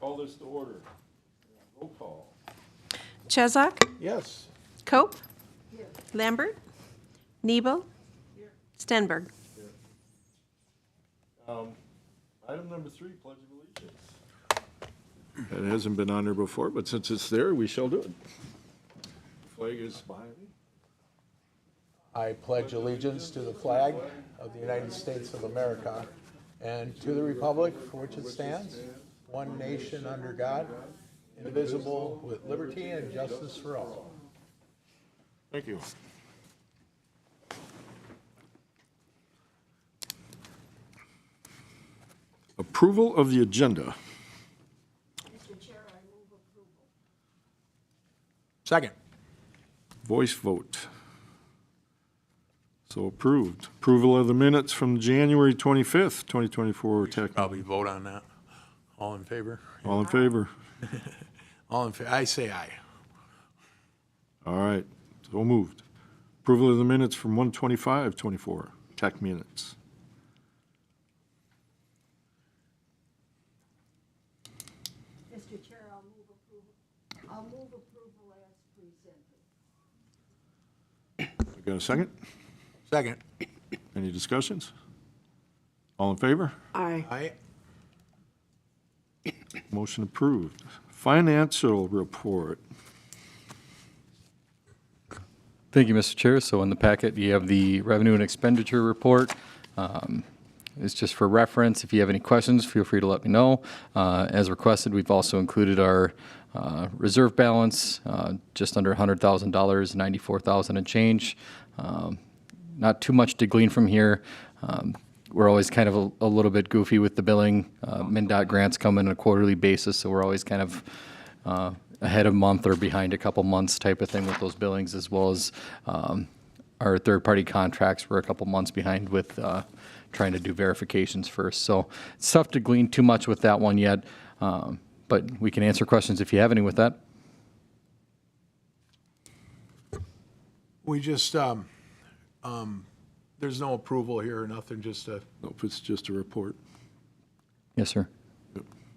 Call this to order. Roll call. Chesak, Yes. Cope, Lambert, Nebo, Stenberg. Item number 3, Pledge of Allegiance. That hasn't been on there before, but since it's there, we shall do it. Flag is behind me. I pledge allegiance to the flag of the United States of America and to the republic for which it stands, one nation under God, indivisible, with liberty and justice for all. Thank you. Approval of the agenda. Mr. Chair, I move approval. Second. Voice vote. So approved. Approval of the minutes from January 25th, 2024. TAC. Probably vote on that. All in favor? All in favor? All in favor? I say aye. All right, so moved. Approval of the minutes from 1/25/24. TAC minutes. Mr. Chair, I'll move approval. I'll move approval as presented. Got a second? Second. Any discussions? All in favor? Aye. Aye. Motion approved. Financial report. Thank you, Mr. Chair. So in the packet, you have the revenue and expenditure report. It's just for reference. If you have any questions, feel free to let me know. As requested, we've also included our reserve balance, just under $100,000, $94,000 and change. Not too much to glean from here. We're always kind of a little bit goofy with the billing. MnDOT grants come in on a quarterly basis, so we're always kind of ahead a month or behind a couple months type of thing with those billings, as well as our third-party contracts. We're a couple months behind with trying to do verifications first. So it's tough to glean too much with that one yet, but we can answer questions if you have any with that. We just, there's no approval here or nothing, just a, Nope, it's just a report. Yes, sir.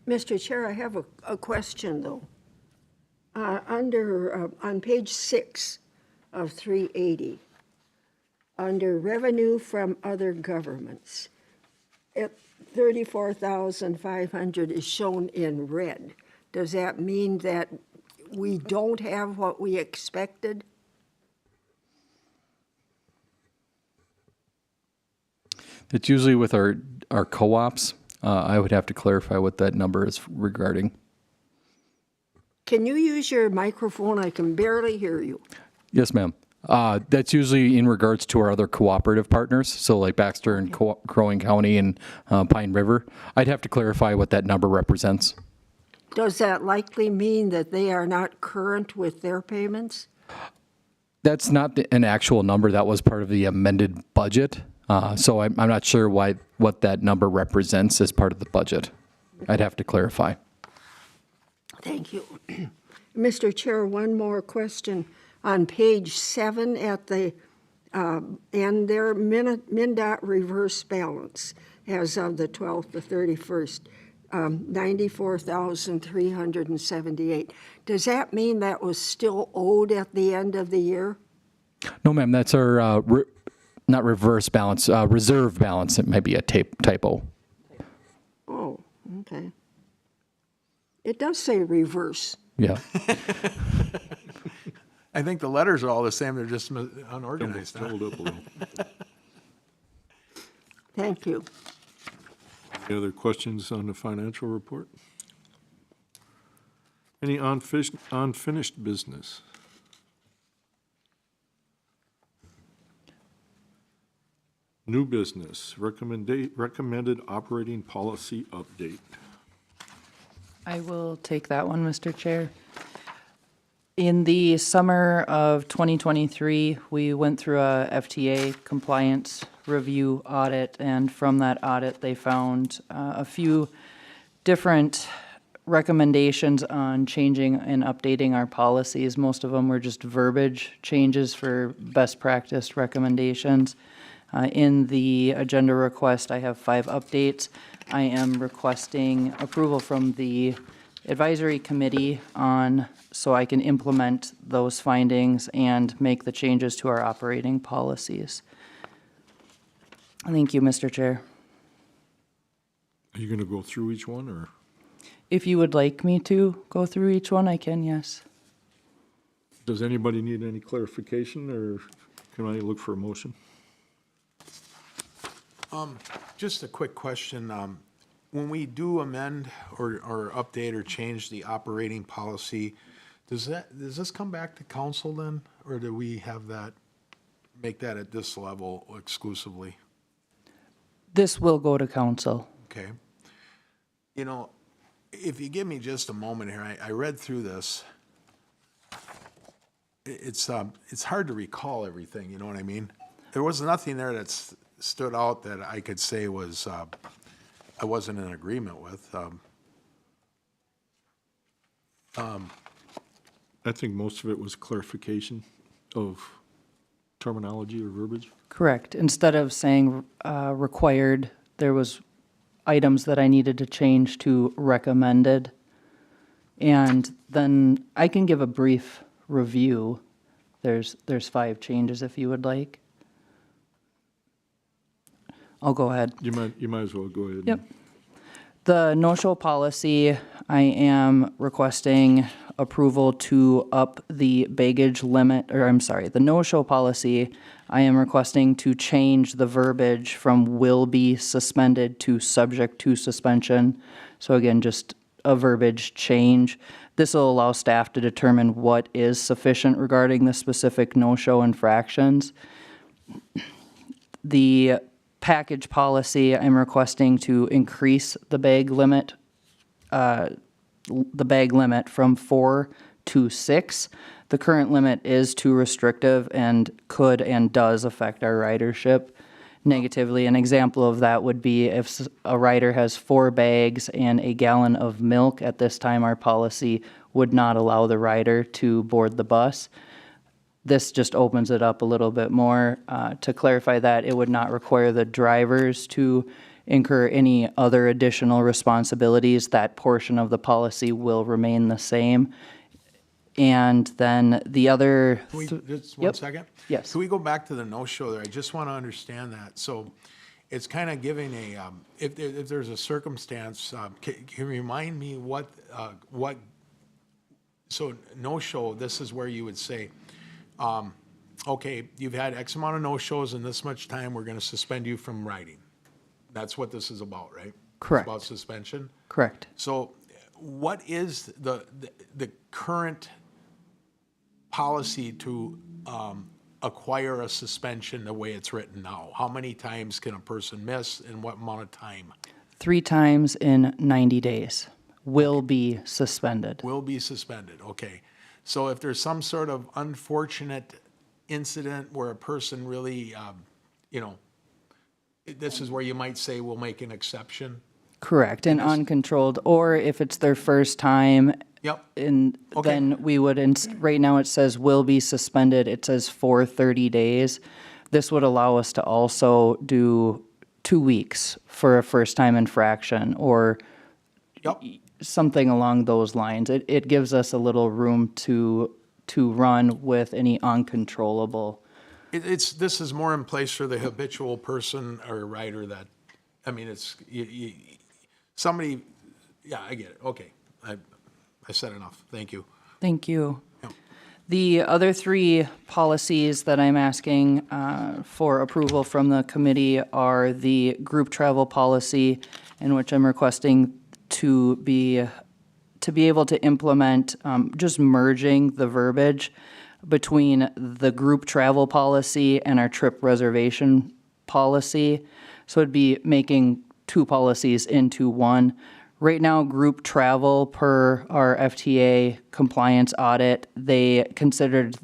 Mr. Chair, I have a question, though. On page 6 of 380, under revenue from other governments, 34,500 is shown in red. Does that mean that we don't have what we expected? It's usually with our co-ops. I would have to clarify what that number is regarding. Can you use your microphone? I can barely hear you. Yes, ma'am. That's usually in regards to our other cooperative partners, so like Baxter and Crow Wing County and Pine River. I'd have to clarify what that number represents. Does that likely mean that they are not current with their payments? That's not an actual number. That was part of the amended budget. So I'm not sure what that number represents as part of the budget. I'd have to clarify. Thank you. Mr. Chair, one more question. On page 7 at the end there, MnDOT reverse balance as of the 12th to 31st, 94,378. Does that mean that was still owed at the end of the year? No, ma'am. That's our not reverse balance, reserve balance. It might be a typo. Oh, okay. It does say reverse. Yeah. I think the letters are all the same, they're just unorganized. huh? Hold up a little. Thank you. Any other questions on the financial report? Any unfinished business? New business, recommended operating policy update. I will take that one, Mr. Chair. In the summer of 2023, we went through a FTA compliance review audit, and from that audit, they found a few different recommendations on changing and updating our policies. Most of them were just verbiage changes for best practice recommendations. In the agenda request, I have 5 updates. I am requesting approval from the advisory committee on, so I can implement those findings and make the changes to our operating policies. Thank you, Mr. Chair. Are you going to go through each one, or? If you would like me to go through each one, I can, yes. Does anybody need any clarification, or can I look for a motion? Just a quick question. When we do amend or update or change the operating policy, does this come back to council then? Or do we have that, make that at this level exclusively? This will go to council. Okay. You know, if you give me just a moment here, I read through this. It's hard to recall everything, you know what I mean? There was nothing there that stood out that I could say was, I wasn't in agreement with. I think most of it was clarification of terminology or verbiage. Correct. Instead of saying required, there was items that I needed to change to recommended. And then I can give a brief review. There's 5 changes if you would like. I'll go ahead. You might as well go ahead. Yep. The no-show policy, I am requesting approval to up the baggage limit, or I'm sorry, the no-show policy, I am requesting to change the verbiage from will be suspended to subject to suspension. So again, just a verbiage change. This will allow staff to determine what is sufficient regarding the specific no-show infractions. The package policy, I'm requesting to increase the bag limit from 4 to 6. The current limit is too restrictive and could and does affect our ridership negatively. An example of that would be if a rider has 4 bags and a gallon of milk. At this time, our policy would not allow the rider to board the bus. This just opens it up a little bit more. To clarify that, it would not require the drivers to incur any other additional responsibilities. That portion of the policy will remain the same. And then the other... Can we, just one Yep. second? Yes. Can we go back to the no-show there? I just want to understand that. So it's kind of giving a, if there's a circumstance, can you remind me what, so no-show, this is where you would say, okay, you've had X amount of no-shows in this much time, we're going to suspend you from riding. That's what this is about, right? Correct. It's about suspension? Correct. So what is the current policy to acquire a suspension the way it's written now? How many times can a person miss and what amount of time? 3 times in 90 days will be suspended. Will be suspended, okay. So if there's some sort of unfortunate incident where a person really, you know, this is where you might say we'll make an exception? Correct, and uncontrolled, or if it's their first time, Yep, and Okay. then we would, right now it says will be suspended, it says for 30 days. This would allow us to also do 2 weeks for a first-time infraction, or yep, something along those lines. It gives us a little room to run with any uncontrollable. this is more in place for the habitual person or rider that, I mean, it's, somebody, yeah, I get it, okay. I said enough, thank you. Thank you. Yep. The other 3 policies that I'm asking for approval from the committee are the group travel policy, in which I'm requesting to be able to implement, just merging the verbiage between the group travel policy and our trip reservation policy. So it'd be making 2 policies into one. Right now, group travel, per our FTA compliance audit, they considered,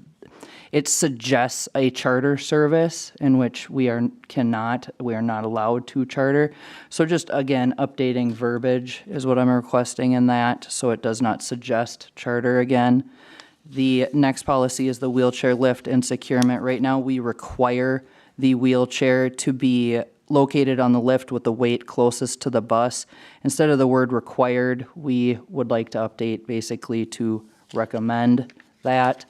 it suggests a charter service in which we are not allowed to charter. So just, again, updating verbiage is what I'm requesting in that, so it does not suggest charter again. The next policy is the wheelchair lift and securement. Right now, we require the wheelchair to be located on the lift with the weight closest to the bus. Instead of the word required, we would like to update basically to recommend that.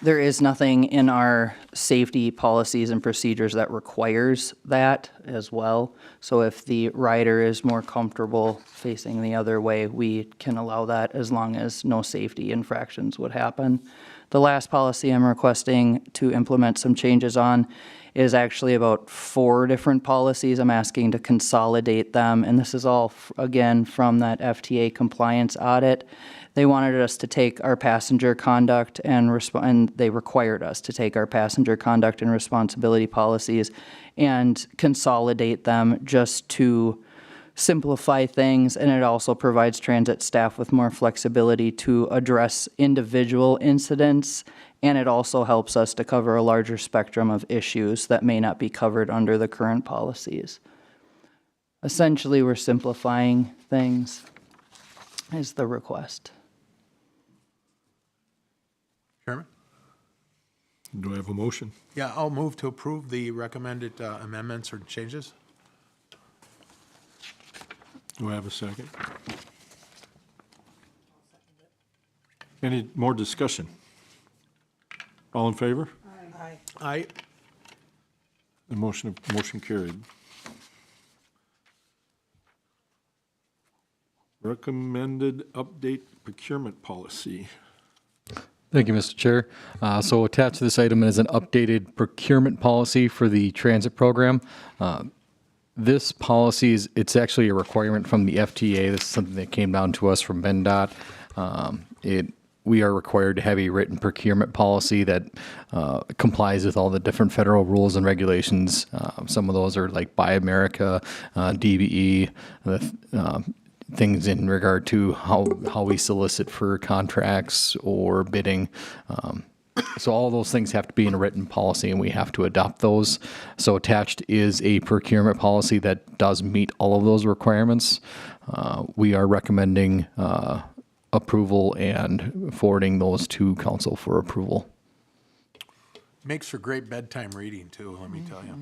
There is nothing in our safety policies and procedures that requires that as well. So if the rider is more comfortable facing the other way, we can allow that as long as no safety infractions would happen. The last policy I'm requesting to implement some changes on is actually about 4 different policies. I'm asking to consolidate them, and this is all, again, from that FTA compliance audit. They wanted us to take our passenger conduct and they required us to take our passenger conduct and responsibility policies and consolidate them just to simplify things, and it also provides transit staff with more flexibility to address individual incidents, and it also helps us to cover a larger spectrum of issues that may not be covered under the current policies. Essentially, we're simplifying things, is the request. Chairman? Do I have a motion? Yeah, I'll move to approve the recommended amendments or changes. Do I have a second? Any more discussion? All in favor? Aye. The motion carried. Recommended update procurement policy. Thank you, Mr. Chair. So attached to this item is an updated procurement policy for the transit program. This policy it's actually a requirement from the FTA. This is something that came down to us from MnDOT. We are required to have a written procurement policy that complies with all the different federal rules and regulations. Some of those are like Buy America, DBE, things in regard to how we solicit for contracts or bidding. So all those things have to be in a written policy, and we have to adopt those. So attached is a procurement policy that does meet all of those requirements. We are recommending approval and forwarding those to council for approval. Makes for great bedtime reading, too, let me tell you.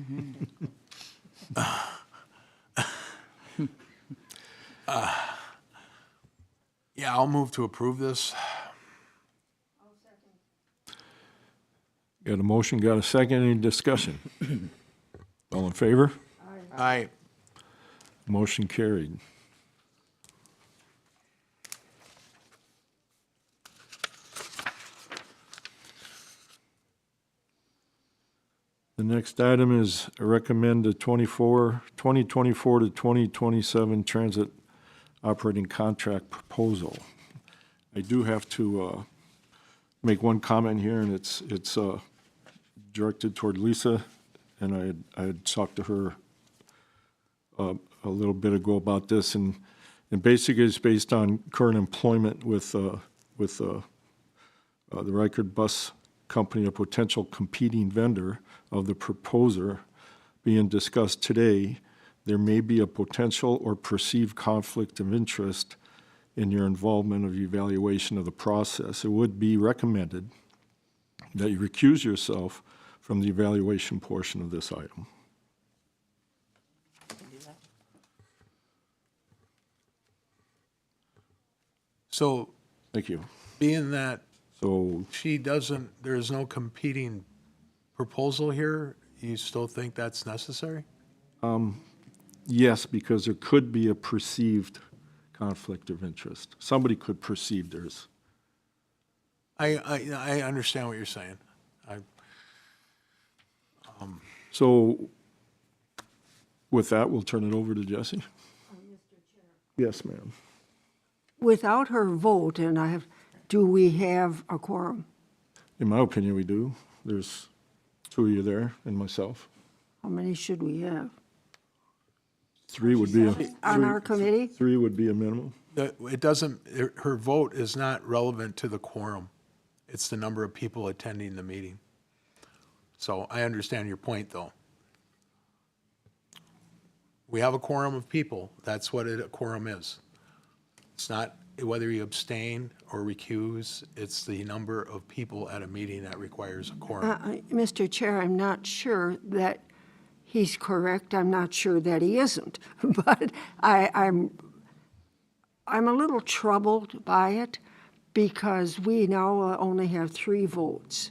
Yeah, I'll move to approve this. Got a motion, got a second, any discussion? All in favor? Aye. Motion carried. The next item is recommend the 2024 to 2027 transit operating contract proposal. I do have to make one comment here, and it's directed toward Lisa, and I had talked to her a little bit ago about this, and basically it's based on current employment with the Reichert Bus Company, a potential competing vendor of the proposer being discussed today. There may be a potential or perceived conflict of interest in your involvement of evaluation of the process. It would be recommended that you recuse yourself from the evaluation portion of this item. So, Thank you. being that So there's no competing proposal here, you still think that's necessary? yes, because there could be a perceived conflict of interest. Somebody could perceive there's. I understand what you're saying. So with that, we'll turn it over to Jesse. Yes, ma'am. Without her vote, do we have a quorum? In my opinion, we do. There's 2 of you there and myself. How many should we have? 3 would be On our committee? 3 would be a minimum. Her vote is not relevant to the quorum. It's the number of people attending the meeting. So I understand your point, though. We have a quorum of people. That's what a quorum is. It's not whether you abstain or recuse. It's the number of people at a meeting that requires a quorum. Mr. Chair, I'm not sure that he's correct. I'm not sure that he isn't, but I'm a little troubled by it because we now only have 3 votes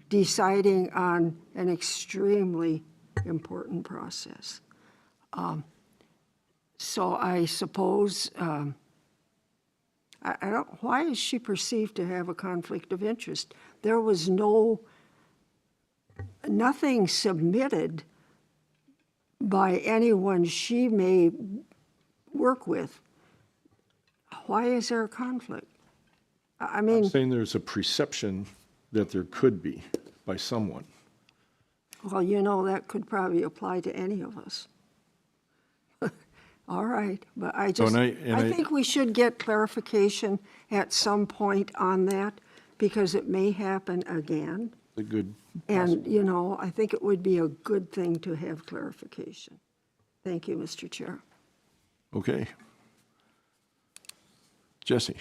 deciding on an extremely important process. So I suppose, I don't, why is she perceived to have a conflict of interest? There was nothing submitted by anyone she may work with. Why is there a conflict? I mean, I'm saying there's a perception that there could be by someone. well, you know, that could probably apply to any of us. All right, but I just, I think we should get clarification at some point on that because it may happen again. A good, And, you know, I think it would be a good thing to have clarification. Thank you, Mr. Chair. okay. Jesse?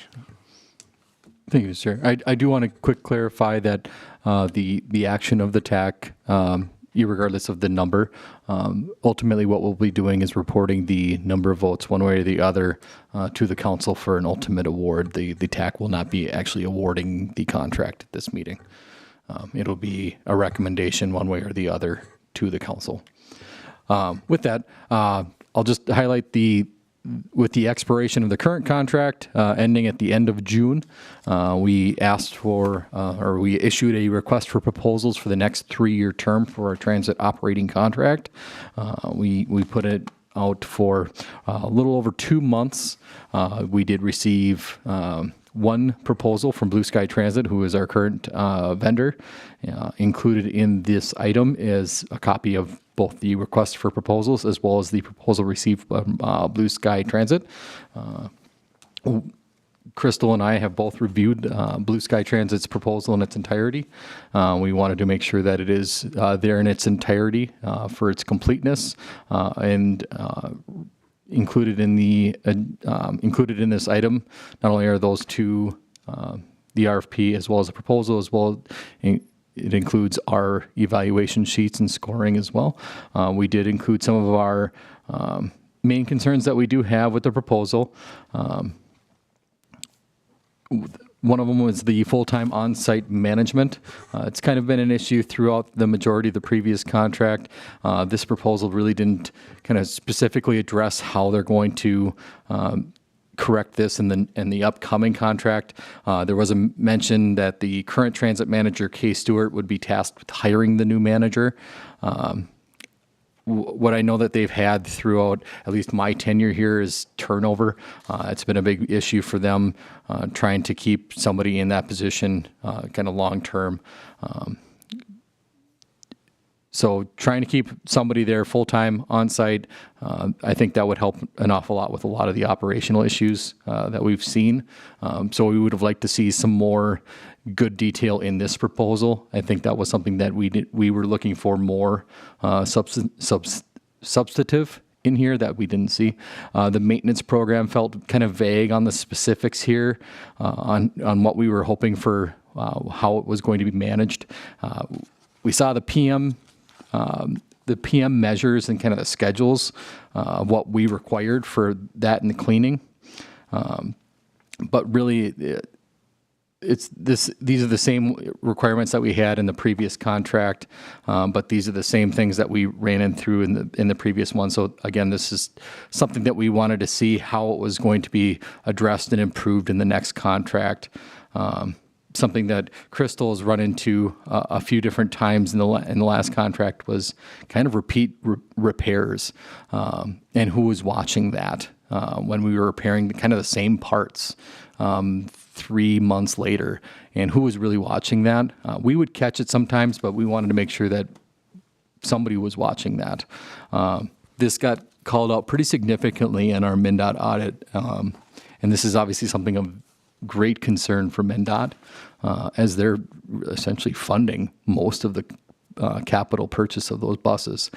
Thank you, Mr. Chair. I do want to quick clarify that the action of the TAC, irregardless of the number, ultimately what we'll be doing is reporting the number of votes one way or the other to the council for an ultimate award. The TAC will not be actually awarding the contract at this meeting. It'll be a recommendation one way or the other to the council. With that, I'll just highlight with the expiration of the current contract ending at the end of June, we asked for, or we issued a request for proposals for the next 3-year term for our transit operating contract. We put it out for a little over 2 months. We did receive one proposal from Blue Sky Transit, who is our current vendor. Included in this item is a copy of both the request for proposals as well as the proposal received from Blue Sky Transit. Crystal and I have both reviewed Blue Sky Transit's proposal in its entirety. We wanted to make sure that it is there in its entirety for its completeness and included in this item. Not only are those 2, the RFP as well as the proposal, as well it includes our evaluation sheets and scoring as well. We did include some of our main concerns that we do have with the proposal. One of them was the full-time on-site management. It's kind of been an issue throughout the majority of the previous contract. This proposal really didn't kind of specifically address how they're going to correct this in the upcoming contract. There was a mention that the current transit manager, Kay Stewart, would be tasked with hiring the new manager. What I know that they've had throughout at least my tenure here is turnover. It's been a big issue for them trying to keep somebody in that position kind of long term. So trying to keep somebody there full-time on-site, I think that would help an awful lot with a lot of the operational issues that we've seen. So we would have liked to see some more good detail in this proposal. I think that was something that we were looking for more substantive in here that we didn't see. The maintenance program felt kind of vague on the specifics here on what we were hoping for, how it was going to be managed. We saw the PM measures and kind of the schedules of what we required for that and the cleaning. But really, these are the same requirements that we had in the previous contract, but these are the same things that we ran through in the previous one. So again, this is something that we wanted to see how it was going to be addressed and improved in the next contract. Something that Crystal has run into a few different times in the last contract was kind of repeat repairs, and who was watching that when we were repairing kind of the same parts 3 months later, and who was really watching that. We would catch it sometimes, but we wanted to make sure that somebody was watching that. This got called out pretty significantly in our MnDOT audit, and this is obviously something of great concern for MnDOT, as they're essentially funding most of the capital purchase of those buses.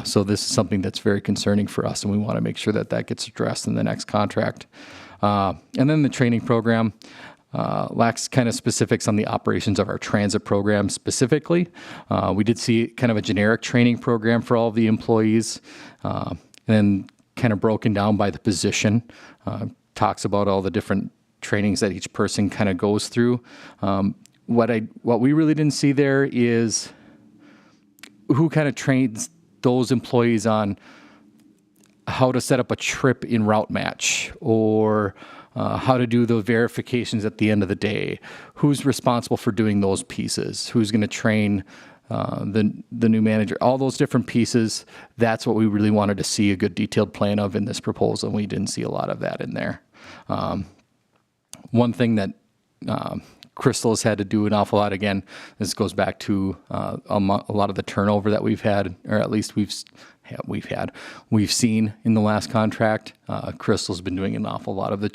So this is something that's very concerning for us, and we want to make sure that that gets addressed in the next contract. And then the training program. lacks kind of specifics on the operations of our transit program specifically. We did see kind of a generic training program for all of the employees, and then kind of broken down by the position. Talks about all the different trainings that each person kind of goes through. What we really didn't see there is who kind of trains those employees on how to set up a trip in route match, or how to do the verifications at the end of the day. Who's responsible for doing those pieces? Who's going to train the new manager? All those different pieces. That's what we really wanted to see a good detailed plan of in this proposal. We didn't see a lot of that in there. One thing that Crystal has had to do an awful lot, again, this goes back to a lot of the turnover that we've had, or at least we've seen in the last contract. Crystal's been doing an awful lot of the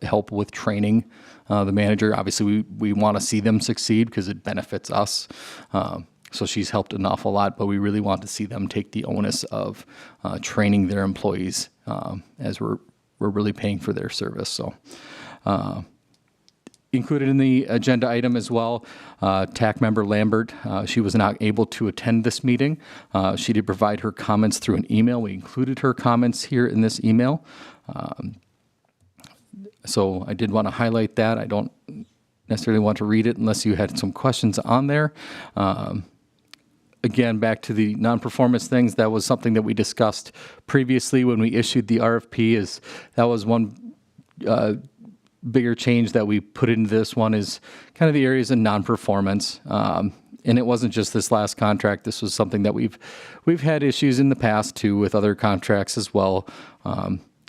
help with training the manager. Obviously, we want to see them succeed because it benefits us. So she's helped an awful lot, but we really want to see them take the onus of training their employees, as we're really paying for their service. So included in the agenda item as well, TAC member Lambert, she was not able to attend this meeting. She did provide her comments through an email. We included her comments here in this email. So I did want to highlight that. I don't necessarily want to read it unless you had some questions on there. Again, back to the non-performance things, that was something that we discussed previously when we issued the RFP. That was one bigger change that we put into this one, is kind of the areas of non-performance. And it wasn't just this last contract. This was something that we've had issues in the past too with other contracts as well.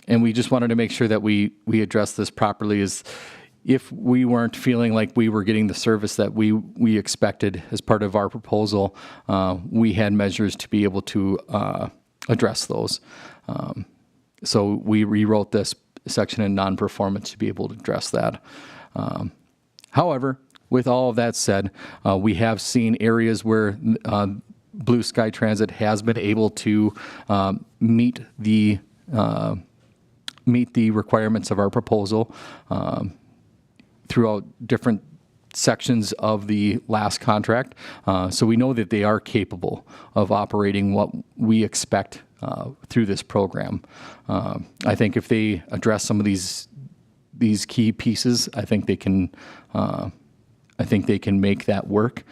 And we just wanted to make sure that we address this properly, is if we weren't feeling like we were getting the service that we expected as part of our proposal, we had measures to be able to address those. So we rewrote this section in non-performance to be able to address that. However, with all of that said, we have seen areas where Blue Sky Transit has been able to meet the requirements of our proposal throughout different sections of the last contract. So we know that they are capable of operating what we expect through this program. I think if they address some of these key pieces, I think they can make that work.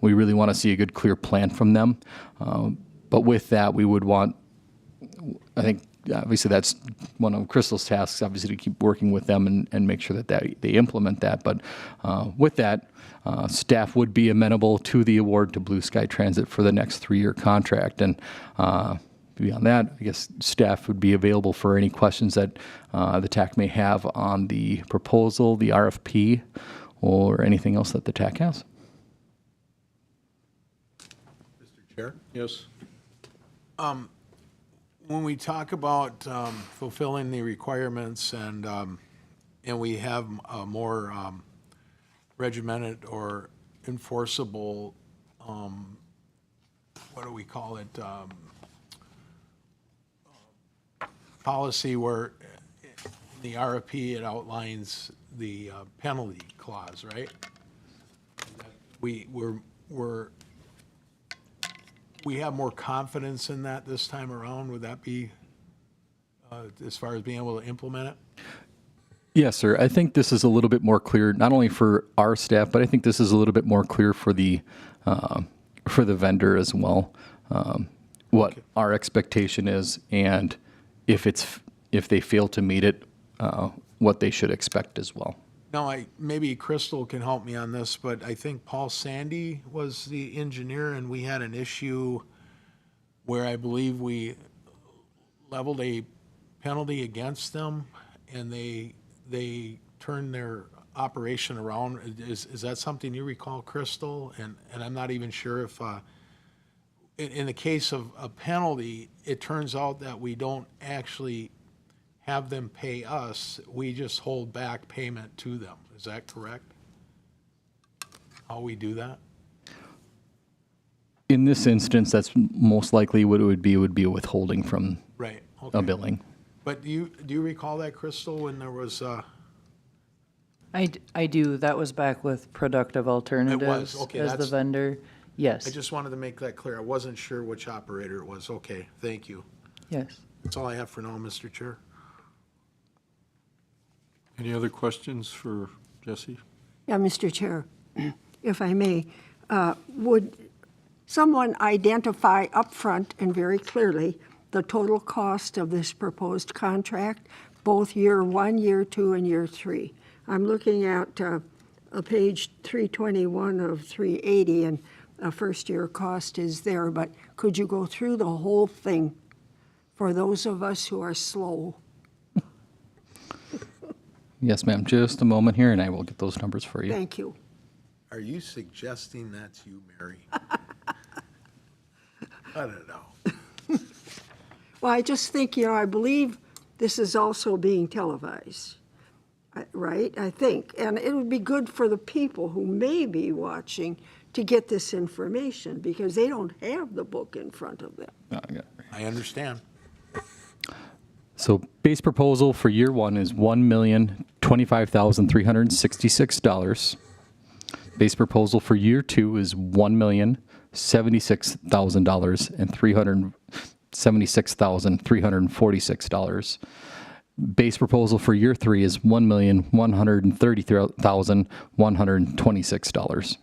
We really want to see a good, clear plan from them. But with that, we would want, I think, obviously that's one of Crystal's tasks, obviously, to keep working with them and make sure that they implement that. But with that, staff would be amenable to the award to Blue Sky Transit for the next 3-year contract. And beyond that, I guess staff would be available for any questions that the TAC may have on the proposal, the RFP, or anything else that the TAC has. Mr. Chair? Yes. When we talk about fulfilling the requirements and we have a more regimented or enforceable, what do we call it, policy where in the RFP it outlines the penalty clause, right? We have more confidence in that this time around. Would that be as far as being able to implement it? Yes, sir. I think this is a little bit more clear, not only for our staff, but I think this is a little bit more clear for the vendor as well. What our expectation is, and if they fail to meet it, what they should expect as well. Now, maybe Crystal can help me on this, but I think Paul Sandy was the engineer, and we had an issue where I believe we leveled a penalty against them, and they turned their operation around. Is that something you recall, Crystal? And I'm not even sure if, in the case of a penalty, it turns out that we don't actually have them pay us, we just hold back payment to them. Is that correct? How we do that? In this instance, that's most likely what it would be a withholding from Right. a billing. But do you recall that, Crystal, when there was I do. That was back with Productive Alternatives Okay, as the that's- vendor. Yes, I just wanted to make that clear. I wasn't sure which operator it was. Okay, thank you. yes. That's all I have for now, Mr. Chair. Any other questions for Jesse? Yeah, Mr. Chair, if I may, would someone identify upfront and very clearly the total cost of this proposed contract, both year 1, year 2, and year 3? I'm looking at page 321 of 380, and a first-year cost is there, but could you go through the whole thing for those of us who are slow? Yes, ma'am. Just a moment here, and I will get those numbers for you. Thank you. Are you suggesting that's you, Mary? I don't know. Well, I just think, I believe this is also being televised, right? I think. And it would be good for the people who may be watching to get this information because they don't have the book in front of them. Yeah. I understand. So base proposal for year 1 is $1,025,366. Base proposal for year 2 is $1,076,000 and $376,346. Base proposal for year 3 is $1,133,126.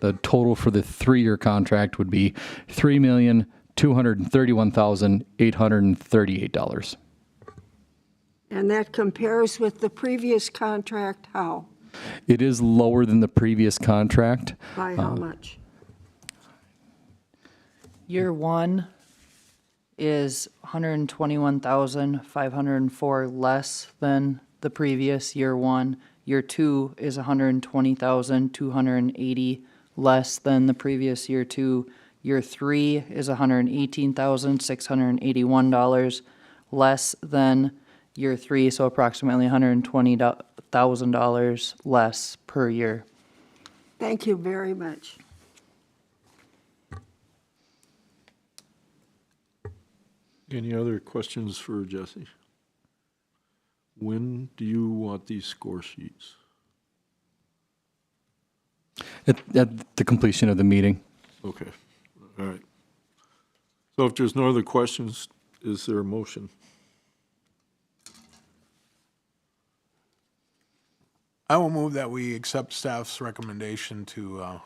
The total for the 3-year contract would be $3,231,838. And that compares with the previous contract, how? It is lower than the previous contract. By how much? Year 1 is 121,504 less than the previous year 1. Year 2 is 120,280 less than the previous year 2. Year 3 is $118,681 less than year 3, so approximately $120,000 less per year. Thank you very much. Any other questions for Jesse? When do you want these score sheets? At the completion of the meeting. Okay, all right. So if there's no other questions, is there a motion? I will move that we accept staff's recommendation to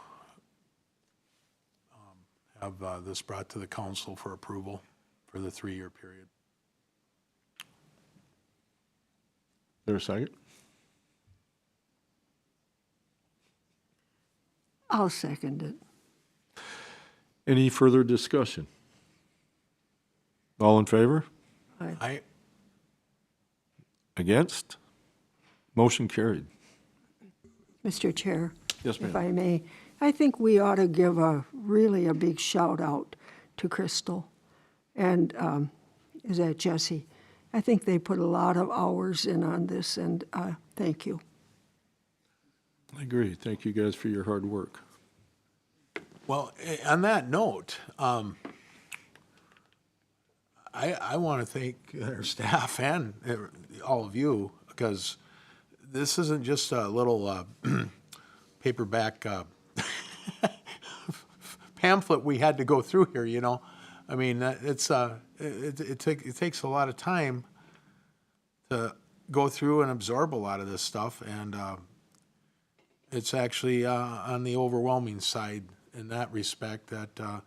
have this brought to the council for approval for the 3-year period. Is there a second? I'll second it. Any further discussion? All in favor? Against? Motion carried. Mr. Chair? Yes, If ma'am. I may, I think we ought to give a big shout out to Crystal and, is that Jesse? I think they put a lot of hours in on this, and thank you. I agree. Thank you guys for your hard work. Well, on that note, I want to thank our staff and all of you, because this isn't just a little paperback pamphlet we had to go through here, you know. I mean, it takes a lot of time to go through and absorb a lot of this stuff, and it's actually on the overwhelming side in that respect, that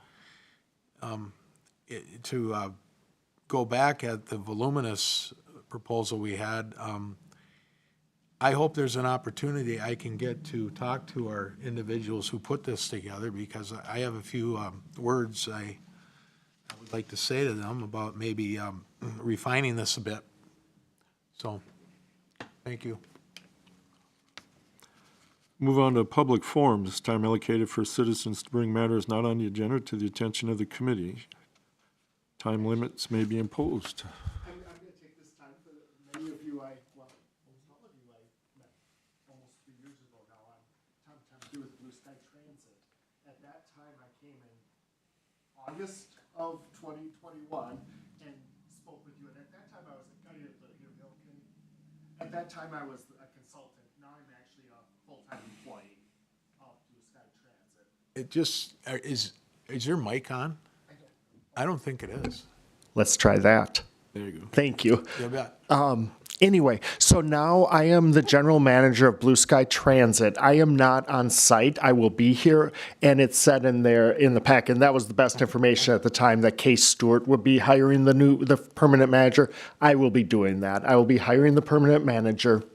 to go back at the voluminous proposal we had, I hope there's an opportunity I can get to talk to our individuals who put this together, because I have a few words I would like to say to them about maybe refining this a bit. So, thank you. Move on to public forums, time allocated for citizens to bring matters not on the agenda to the attention of the committee. Time limits may be imposed. I'm going to take this time for many of you almost all of you I met almost 3 years ago now on time to do with Blue Sky Transit. At that time, I came in August of 2021 and spoke with you. And at that time, I was a guy at the Hill County. At that time, I was a consultant. Now I'm actually a full-time employee of Blue Sky Transit. It just, is your mic on? I don't think it is. Let's try that. There you go. Thank you. You bet. Anyway, so now I am the general manager of Blue Sky Transit. I am not on site. I will be here, and it said in there in the packet, and that was the best information at the time, that Case Stewart would be hiring the permanent manager. I will be doing that. I will be hiring the permanent manager.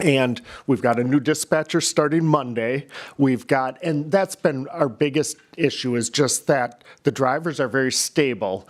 And we've got a new dispatcher starting Monday. And that's been our biggest issue, is just that the drivers are very stable.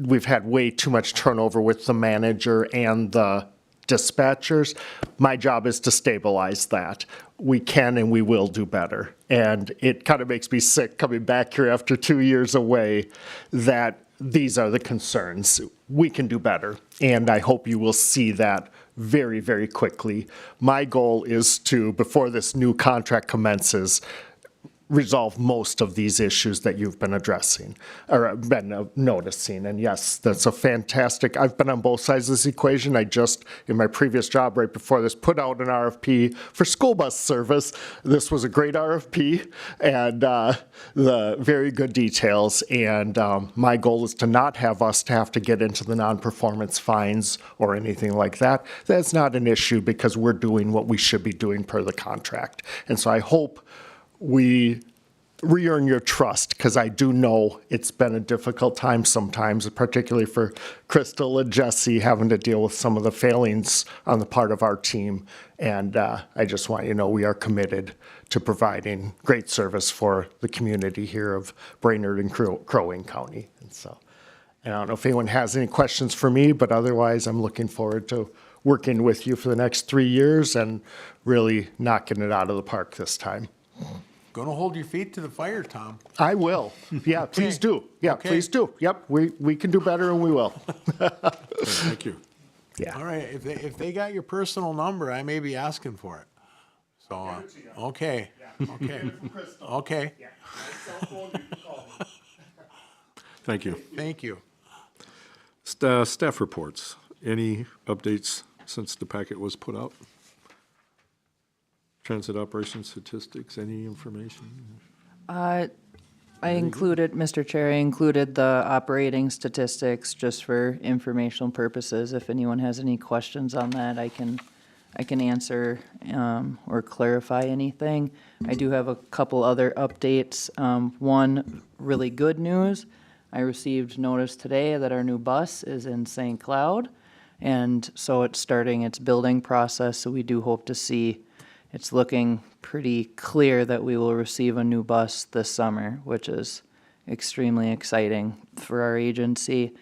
We've had way too much turnover with the manager and the dispatchers. My job is to stabilize that. We can and we will do better. And it kind of makes me sick coming back here after 2 years away that these are the concerns. We can do better. And I hope you will see that very, very quickly. My goal is to, before this new contract commences, resolve most of these issues that you've been addressing or been noticing. And yes, that's a fantastic, I've been on both sides of this equation. I just, in my previous job right before this, put out an RFP for school bus service. This was a great RFP and the very good details. And my goal is to not have us to have to get into the non-performance fines or anything like that. That's not an issue because we're doing what we should be doing per the contract. And so I hope we re-earn your trust, because I do know it's been a difficult time sometimes, particularly for Crystal and Jesse having to deal with some of the failings on the part of our team. And I just want you to know we are committed to providing great service for the community here of Brainerd and Crow Wing County. And so, and I don't know if anyone has any questions for me, but otherwise I'm looking forward to working with you for the next 3 years and really knocking it out of the park this time. Going to hold your feet to the fire, Tom. I will. Yeah, please do. Yeah, Okay. please do. Yep, we can do better and we will. Thank you. Yeah. All right, if they got your personal number, I may be asking for it. So, okay, okay, okay. Yeah, my cell phone, you can call me. Thank you. Thank you. Staff reports. Any updates since the packet was put out? Transit operation statistics, any information? I included, Mr. Chair, I included the operating statistics just for informational purposes. If anyone has any questions on that, I can answer or clarify anything. I do have a couple other updates. One, really good news. I received notice today that our new bus is in St. Cloud, and so it's starting its building process, so we do hope to see. It's looking pretty clear that we will receive a new bus this summer, which is extremely exciting for our agency.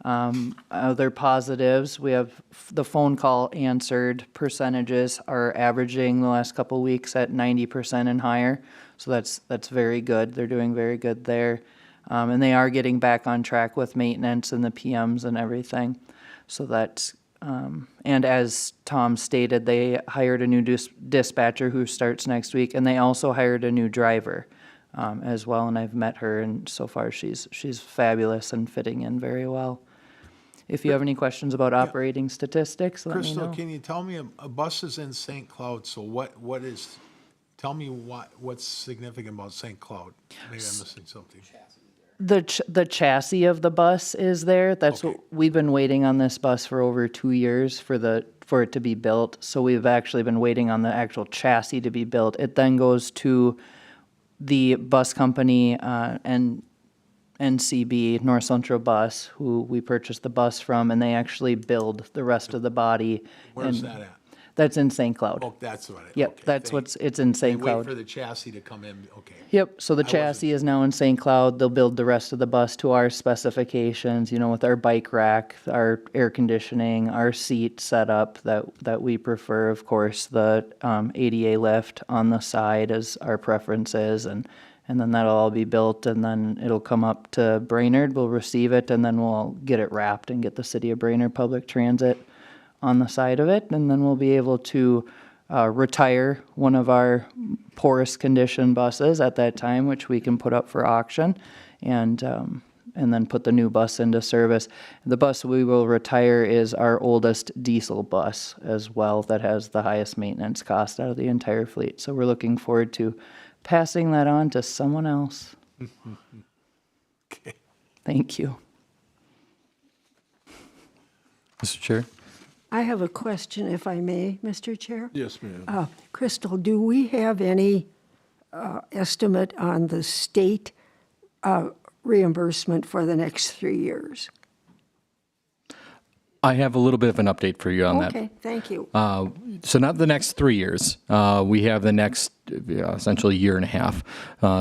Other positives, we have the phone call answered percentages are averaging the last couple of weeks at 90% and higher. So that's very good. They're doing very good there. And they are getting back on track with maintenance and the PMs and everything. So that's and as Tom stated, they hired a new dispatcher who starts next week, and they also hired a new driver as well. And I've met her, and so far she's fabulous and fitting in very well. If you have any questions about operating statistics, let me Crystal, know. can you tell me, a bus is in St. Cloud, so what is, tell me what's significant about St. Cloud? Maybe I'm missing something. The chassis of the bus is there. That's Okay. what we've been waiting on this bus for over 2 years for it to be built. So we've actually been waiting on the actual chassis to be built. It then goes to the bus company and NCB, North Central Bus, who we purchased the bus from, and they actually build the rest of the body. Where's and that at? That's in St. Cloud. Oh, that's what it. Yep, okay, that's thank- it's in They St. wait Cloud. for the chassis to come in, okay. Yep, so the wasn't- chassis is now in St. Cloud. They'll build the rest of the bus to our specifications, with our bike rack, our air conditioning, our seat setup that we prefer. Of course, the ADA lift on the side is our preferences, and then that'll all be built, and then it'll come up to Brainerd. We'll receive it, and then we'll get it wrapped and get the City of Brainerd Public Transit on the side of it, and then we'll be able to retire one of our poorest condition buses at that time, which we can put up for auction, and and then put the new bus into service. The bus we will retire is our oldest diesel bus as well, that has the highest maintenance cost out of the entire fleet. So we're looking forward to passing that on to someone else. Thank you. Mr. Chair? I have a question, if I may, Mr. Chair. Yes, ma'am. Crystal, do we have any estimate on the state reimbursement for the next 3 years? I have a little bit of an update for you on that. Okay, thank you. So not the next 3 years. We have the next essentially year and a half.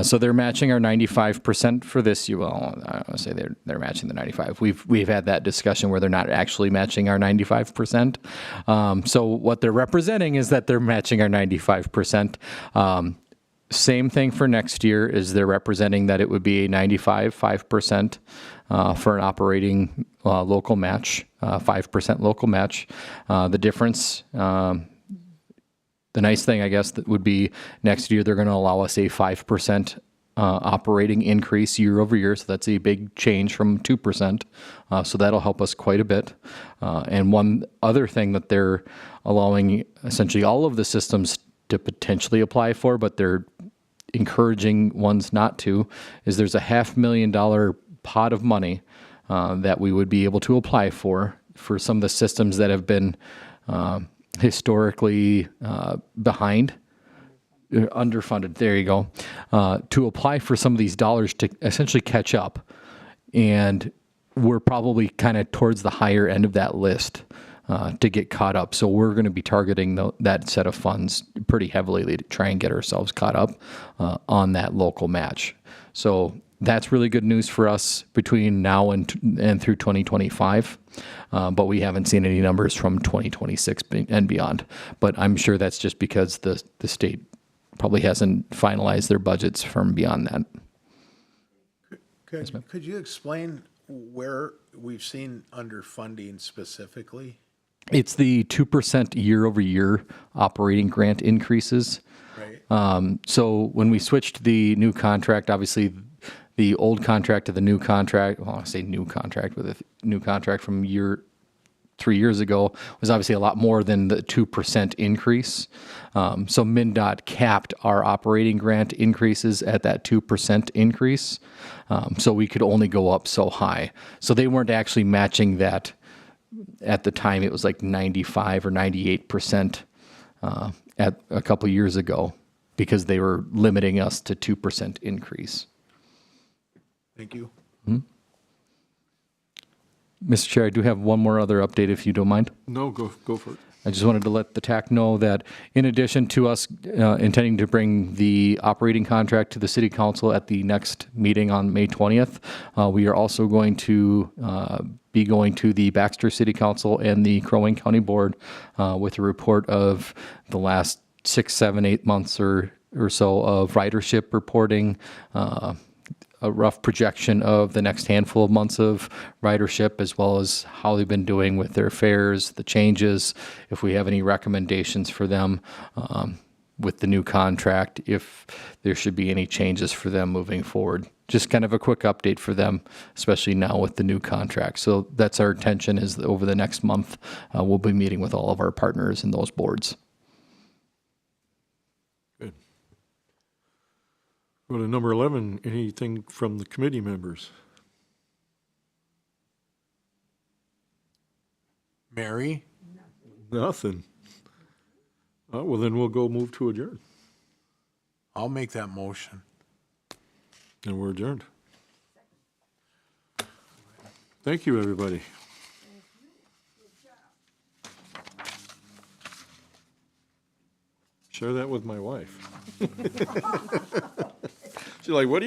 So they're matching our 95% for this year. Well, I don't want to say they're matching the 95. We've had that discussion where they're not actually matching our 95%. So what they're representing is that they're matching our 95%. Same thing for next year is they're representing that it would be a 5% for an operating local match, 5% local match. The difference, the nice thing, I guess, that would be next year they're going to allow us a 5% operating increase year over year. So that's a big change from 2%. So that'll help us quite a bit. And one other thing that they're allowing essentially all of the systems to potentially apply for, but they're encouraging ones not to, is there's a $500,000 pot of money that we would be able to apply for some of the systems that have been historically behind, underfunded. There you go. To apply for some of these dollars to essentially catch up. And we're probably kind of towards the higher end of that list to get caught up. So we're going to be targeting that set of funds pretty heavily to try and get ourselves caught up on that local match. So that's really good news for us between now and through 2025. But we haven't seen any numbers from 2026 and beyond. But I'm sure that's just because the state probably hasn't finalized their budgets from beyond that. Could you explain where we've seen underfunding specifically? It's the 2% year over year operating grant increases. Right. So when we switched the new contract, obviously the old contract to the new contract, well, I say new contract, but the new contract from 3 years ago was obviously a lot more than the 2% increase. So MnDOT capped our operating grant increases at that 2% increase. So we could only go up so high. So they weren't actually matching that. At the time, it was like 95 or 98% at a couple years ago because they were limiting us to 2% increase. Thank you. Mr. Chair, I do have one more other update if you don't mind. No, go for it. I just wanted to let the TAC know that in addition to us intending to bring the operating contract to the City Council at the next meeting on May 20th, we are also going to be going to the Baxter City Council and the Crow Wing County Board with a report of the last 6, 7, 8 months or so of ridership reporting, a rough projection of the next handful of months of ridership, as well as how they've been doing with their fares, the changes, if we have any recommendations for them with the new contract, if there should be any changes for them moving forward. Just kind of a quick update for them, especially now with the new contract. So that's our intention, is that over the next month, we'll be meeting with all of our partners in those boards. Good. Go to number 11, anything from the committee members? Mary? Nothing. Well, then we'll go move to adjourn. I'll make that motion. And we're adjourned. Thank you, everybody. Share that with my wife. She's like, what do you